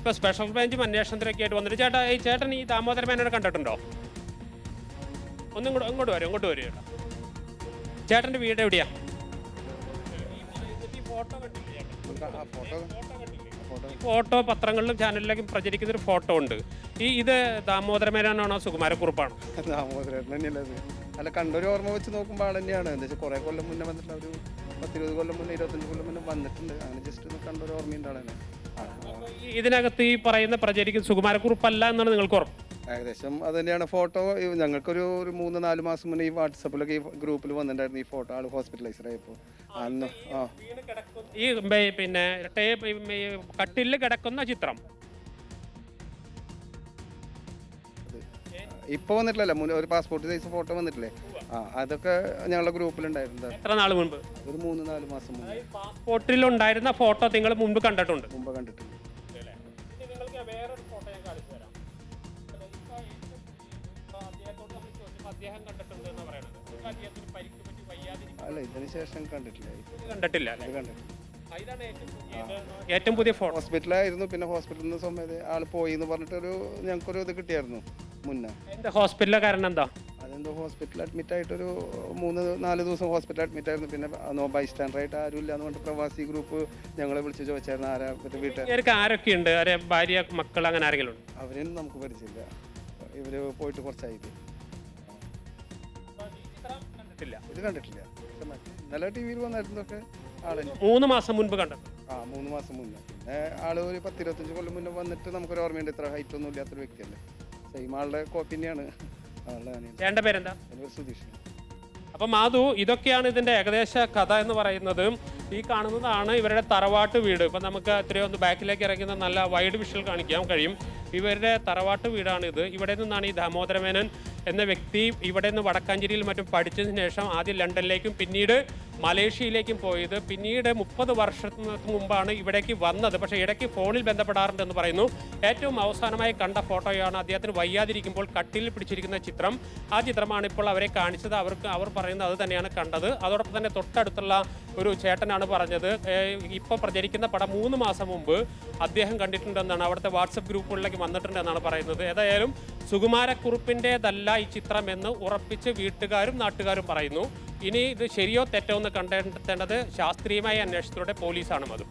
ഇപ്പോൾ സ്പെഷ്യൽ ബ്രാഞ്ചും അന്വേഷണത്തിലൊക്കെ ആയിട്ട് വന്നിട്ട് ചേട്ടൻ ഈ ദാമോദര മേനോനെ കണ്ടിട്ടുണ്ടോ? ഇങ്ങോട്ട് വരും ചേട്ടാ. ചേട്ടൻ്റെ വീട് എവിടെയാ? ഫോട്ടോ പത്രങ്ങളിലും ചാനലിലേക്കും പ്രചരിക്കുന്ന ഒരു ഫോട്ടോ ഉണ്ട്. ഇത് ദാമോദര മേനോനാണോ സുകുമാരക്കുറുപ്പാണോ? ദാമോദരൻ തന്നെയല്ലേ അത്? അല്ല, കണ്ടൊരു ഓർമ്മ വെച്ച് നോക്കുമ്പോൾ ആൾ തന്നെയാണ്. എന്താ വെച്ചാൽ കുറേ കൊല്ലം മുന്നേ വന്നിട്ടുള്ള ഒരു 10-20 കൊല്ലം മുന്നേ 25 കൊല്ലം മുന്നേ വന്നിട്ടുണ്ട്. അങ്ങനെ ജസ്റ്റ് ഒന്ന് കണ്ടൊരു ഓർമ്മയുണ്ട് ആളെ. ഇതിനകത്ത് ഈ പറയുന്ന പ്രചരിക്കുന്ന സുകുമാരക്കുറുപ്പല്ല എന്നാണ് നിങ്ങൾക്ക് ഉറപ്പ്? ഏകദേശം അത് തന്നെയാണ്. ഫോട്ടോ ഞങ്ങൾക്കൊരു 3-4 മാസം മുന്നേ ഈ വാട്സപ്പിലൊക്കെ ഈ ഗ്രൂപ്പിൽ വന്നിട്ടുണ്ടായിരുന്നു ഈ ഫോട്ടോ. ആൾ ഹോസ്പിറ്റലൈസ്ഡ് ആയപ്പോൾ അന്ന് ഈ പിന്നെ കട്ടിലിൽ കിടക്കുന്ന ചിത്രം ഇപ്പോൾ വന്നിട്ടില്ലല്ലോ, ഒരു പാസ്പോർട്ട് സൈസ് ഫോട്ടോ വന്നിട്ടില്ലേ? അതൊക്കെ ഞങ്ങളുടെ ഗ്രൂപ്പിലുണ്ടായിരുന്നു. എത്ര നാൾ മുൻപ്? ഒരു 3-4 മാസം മുമ്പ്. പാസ്പോർട്ടിൽ ഉണ്ടായിരുന്ന ഫോട്ടോ നിങ്ങൾ മുൻപ് കണ്ടിട്ടുണ്ട്? മുമ്പ് കണ്ടിട്ടുണ്ട്. അല്ല, ഇതിന് ശേഷം കണ്ടിട്ടില്ല. ഏറ്റവും പുതിയ ഫോട്ടോ ഹോസ്പിറ്റലായിരുന്നു. പിന്നെ ഹോസ്പിറ്റലിൽ നിന്ന് സമയത്ത് ആൾ പോയി എന്ന് പറഞ്ഞിട്ടൊരു ഞങ്ങൾക്കൊരു ഇത് കിട്ടിയായിരുന്നു മുന്നേ. ഹോസ്പിറ്റലിലെ കാരണം എന്താ? അതെന്തോ ഹോസ്പിറ്റലിൽ അഡ്മിറ്റ് ആയിട്ടൊരു 3-4 ദിവസം ഹോസ്പിറ്റലിൽ അഡ്മിറ്റ് ആയിരുന്നു. പിന്നെ ബൈസ്റ്റാൻഡറായിട്ട് ആരും ഇല്ല എന്ന് പറഞ്ഞിട്ട് പ്രവാസി ഗ്രൂപ്പ് ഞങ്ങളെ വിളിച്ച് ചോദിച്ചായിരുന്നു ആരാ വീട്ടുകാർ ആരൊക്കെയുണ്ട്, ഭാര്യ, മക്കൾ, അങ്ങനെ ആരെങ്കിലും ഉണ്ട്? അവരെയൊന്നും നമുക്ക് പരിചയമില്ല. ഇവര് പോയിട്ട് കുറച്ചായിട്ട് ഇത് കണ്ടിട്ടില്ല. ഇന്നലെ ടി വിയിൽ വന്നായിരുന്നൊക്കെ ആളെ 3 മാസം മുൻപ് കണ്ടു. 3 മാസം മുന്നേ. പിന്നെ ആള് ഒരു 10-25 കൊല്ലം മുന്നേ വന്നിട്ട് നമുക്കൊരു ഓർമ്മയുണ്ട്. ഇത്ര ഹൈറ്റ് ഒന്നും ഇല്ലാത്തൊരു വ്യക്തിയല്ലേ. സെയിം ആളുടെ കോപ്പി തന്നെയാണ്. ചേട്ടൻ്റെ പേരെന്താ? സുധീഷ്. അപ്പം മാധു, ഇതൊക്കെയാണ് ഇതിൻ്റെ ഏകദേശ കഥ എന്ന് പറയുന്നത്. ഈ കാണുന്നതാണ് ഇവരുടെ തറവാട്ട് വീട്. ഇപ്പം നമുക്ക് എത്രയോ ഒന്ന് ബാക്കിലേക്ക് ഇറങ്ങുന്ന നല്ല വൈഡ് വിഷ്വൽ കാണിക്കാൻ കഴിയും. ഇവരുടെ തറവാട്ട് വീടാണിത്. ഇവിടെ നിന്നാണ് ഈ ദാമോദര മേനോൻ എന്ന വ്യക്തി ഇവിടെ നിന്ന് വടക്കാഞ്ചേരിയിൽ മറ്റും പഠിച്ചതിന് ശേഷം ആദ്യം ലണ്ടനിലേക്കും പിന്നീട് മലേഷ്യയിലേക്കും പോയത്. പിന്നീട് 30 വർഷത്തിന് മുമ്പാണ് ഇവിടേക്ക് വന്നത്. പക്ഷേ ഇടയ്ക്ക് ഫോണിൽ ബന്ധപ്പെടാറുണ്ടെന്ന് പറയുന്നു. ഏറ്റവും അവസാനമായി കണ്ട ഫോട്ടോയാണ് അദ്ദേഹത്തിന് വയ്യാതിരിക്കുമ്പോൾ കട്ടിലിൽ പിടിച്ചിരിക്കുന്ന ചിത്രം. ആ ചിത്രമാണ് ഇപ്പോൾ അവരെ കാണിച്ചത്. അവർ പറയുന്നത് അത് തന്നെയാണ് കണ്ടത്. അതോടൊപ്പം തന്നെ തൊട്ടടുത്തുള്ള ഒരു ചേട്ടനാണ് പറഞ്ഞത് ഇപ്പോൾ പ്രചരിക്കുന്ന പടം 3 മാസം മുമ്പ് അദ്ദേഹം കണ്ടിട്ടുണ്ടെന്നാണ്. അവിടുത്തെ വാട്സപ്പ് ഗ്രൂപ്പുകളിലേക്ക് വന്നിട്ടുണ്ടെന്നാണ് പറയുന്നത്. ഏതായാലും സുകുമാരക്കുറുപ്പിൻ്റെതല്ല ഈ ചിത്രം എന്ന് ഉറപ്പിച്ച് വീട്ടുകാരും നാട്ടുകാരും പറയുന്നു. ഇനി ഇത് ശരിയോ തെറ്റോ എന്ന് കണ്ടെത്തേണ്ടത് ശാസ്ത്രീയമായ അന്വേഷണത്തിലൂടെ പോലീസാണ്. അത്